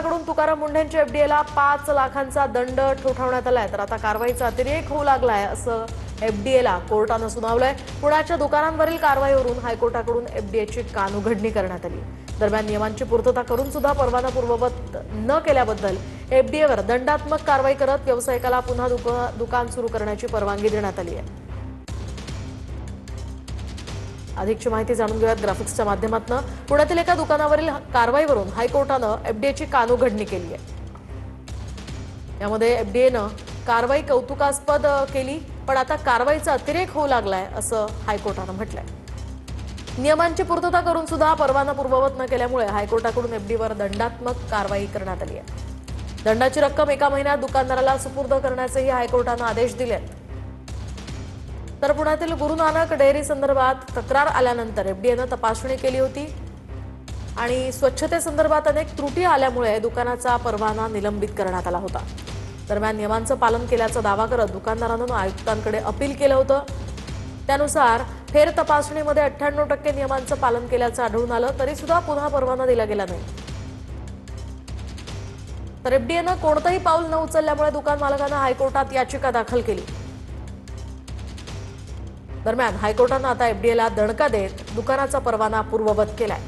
कडून तुकाराम मुंढेंच्या एफडीएला 5 लाखांचा दंड ठोठावण्यात आलाय। तर आता कारवाईचा अतिरेक होऊ लागलाय असं एफडीएला कोर्टानं सुनावलंय। पुण्याच्या दुकानांवरील कारवाईवरून हायकोर्टाकडून एफडीएची कानउघडणी करण्यात आली। दरम्यान नियमांची पूर्तता करून सुद्धा परवाना पूर्ववत न केल्याबद्दल एफडीएवर दंडात्मक कारवाई करत व्यावसायिकाला पुन्हा दुकान सुरू करण्याची परवानगी देण्यात आली आहे। अधिकची माहिती जाणून घेऊयात ग्राफिक्सच्या माध्यमातून। पुण्यातील एका दुकानावरील कारवाईवरून हायकोर्टानं एफडीएची कानउघडणी केली आहे। यामध्ये एफडीएनं कारवाई कौतुकास्पद केली, पण आता कारवाईचा अतिरेक होऊ लागलाय असं हायकोर्टानं म्हटलंय। नियमांची पूर्तता करून सुद्धा परवाना पूर्ववत न केल्यामुळे हायकोर्टाकडून एफडीएवर दंडात्मक कारवाई करण्यात आली आहे। दंडाची रक्कम 1 महिन्यात दुकानदाराला सुपूर्द करण्याचेही हायकोर्टानं आदेश दिले आहेत। तर पुण्यातील गुरु नानक डेअरी संदर्भात तक्रार आल्यानंतर एफडीएनं तपासणी केली होती आणि स्वच्छतेसंदर्भात अनेक त्रुटी आल्यामुळे दुकानाचा परवाना निलंबित करण्यात आला होता। दरम्यान नियमांचं पालन केल्याचा दावा करत दुकानदारांनी आयुक्तांकडे अपील केलं होतं। त्यानुसार फेर तपासणीमध्ये 98% नियमांचं पालन केल्याचं आढळून आलं, तरी सुद्धा पुन्हा परवाना दिला गेला नाही। तर एफडीएनं कोणतंही पाऊल न उचलल्यामुळे दुकान मालकांना हायकोर्टात याचिका दाखल केली। दरम्यान हायकोर्टानं आता एफडीएला दणका देत दुकानाचा परवाना पूर्ववत केलाय।